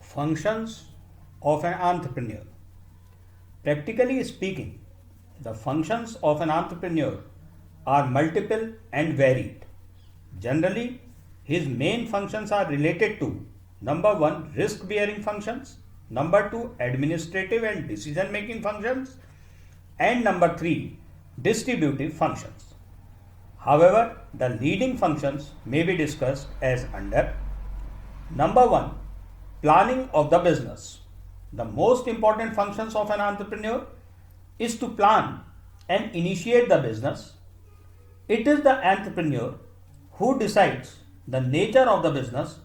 Functions of an entrepreneur. Practically speaking, the functions of an entrepreneur are multiple and varied. Generally, his main functions are related to number 1, risk bearing functions, number 2, administrative and decision making functions, and number 3, distributive functions. However, the leading functions may be discussed as under. Number 1, planning of the business. The most important functions of an entrepreneur is to plan and initiate the business. It is the entrepreneur who decides the nature of the business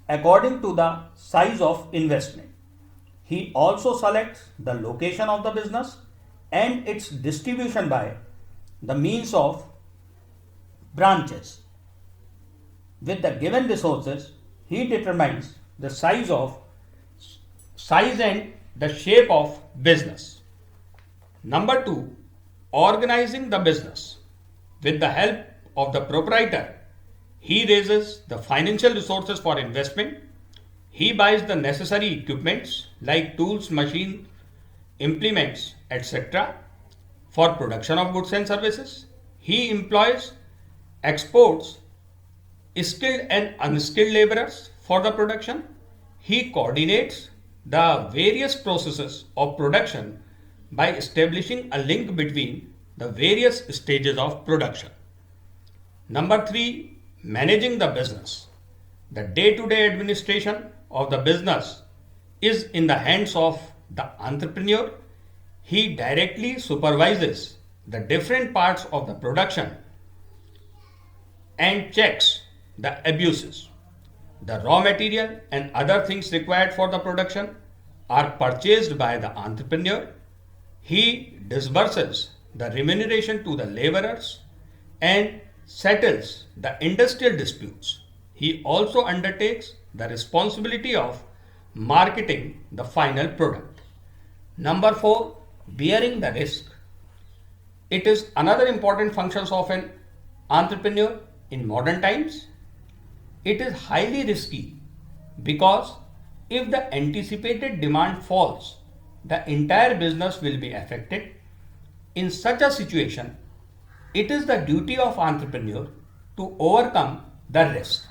according to the size of investment. He also selects the location of the business and its distribution by the means of branches. With the given resources, he determines the size and the shape of business. Number 2, organizing the business. With the help of the proprietor, he raises the financial resources for investment. He buys the necessary equipments like tools, machines, implements, etc. for production of goods and services. He employs, exports skilled and unskilled laborers for the production. He coordinates the various processes of production by establishing a link between the various stages of production. Number 3, managing the business. The day-to-day administration of the business is in the hands of the entrepreneur. He directly supervises the different parts of the production and checks the abuses. The raw material and other things required for the production are purchased by the entrepreneur. He disburses the remuneration to the laborers and settles the industrial disputes. He also undertakes the responsibility of marketing the final product. Number 4, bearing the risk. It is another important function of an entrepreneur in modern times. It is highly risky because if the anticipated demand falls, the entire business will be affected. In such a situation, it is the duty of entrepreneur to overcome the risk.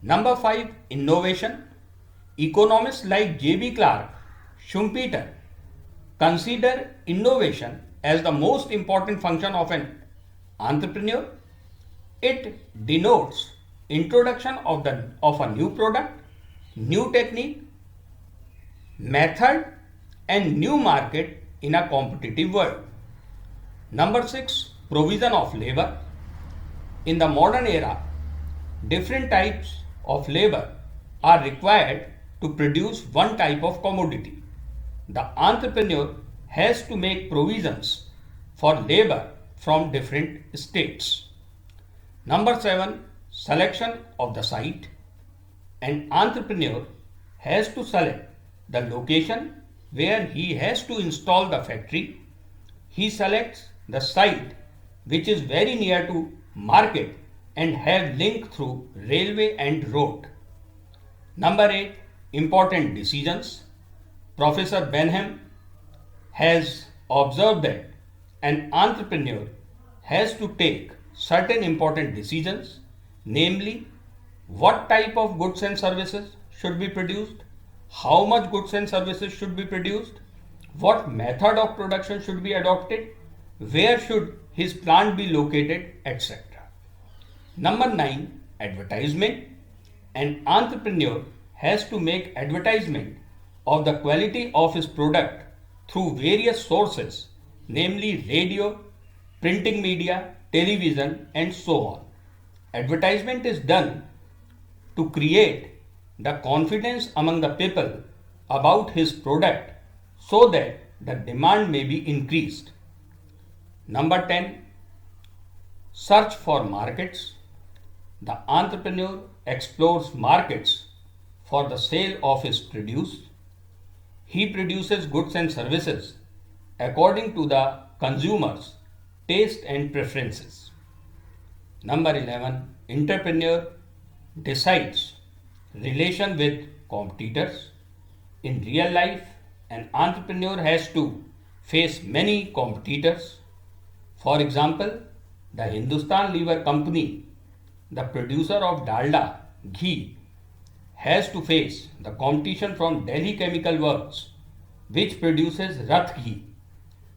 Number 5, innovation. Economists like J.B. Clark, Schumpeter consider innovation as the most important function of an entrepreneur. It denotes introduction of a new product, new technique, method and new market in a competitive world. Number 6, provision of labor. In the modern era, different types of labor are required to produce one type of commodity. The entrepreneur has to make provisions for labor from different states. Number 7, selection of the site. An entrepreneur has to select the location where he has to install the factory. He selects the site which is very near to market and have link through railway and road. Number 8, important decisions. Professor Benham has observed that an entrepreneur has to take certain important decisions, namely what type of goods and services should be produced, how much goods and services should be produced, what method of production should be adopted, where should his plant be located, etc. Number 9, advertisement. An entrepreneur has to make advertisement of the quality of his product through various sources, namely radio, printing media, television, and so on. Advertisement is done to create the confidence among the people about his product so that the demand may be increased. Number 10, search for markets. The entrepreneur explores markets for the sale of his produce. He produces goods and services according to the consumer's taste and preferences. Number 11, entrepreneur decides relation with competitors. In real life, an entrepreneur has to face many competitors. For example, the Hindustan Lever Company, the producer of Dalda ghee, has to face the competition from Delhi Chemical Works, which produces Rath ghee.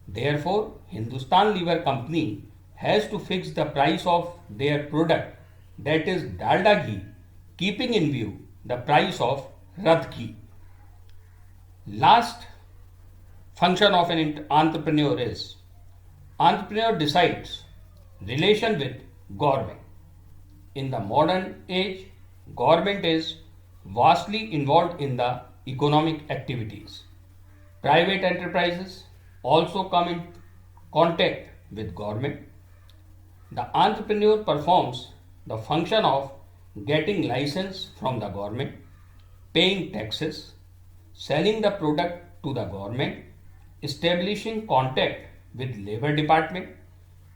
Therefore, Hindustan Lever Company has to fix the price of their product, that is Dalda ghee, keeping in view the price of Rath ghee. Last function of an entrepreneur is entrepreneur decides relation with government. In the modern age, government is vastly involved in the economic activities. Private enterprises also come in contact with government. The entrepreneur performs the function of getting license from the government, paying taxes, selling the product to the government, establishing contact with labor department,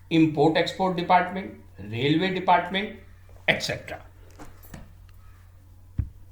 import export department, railway department, etc.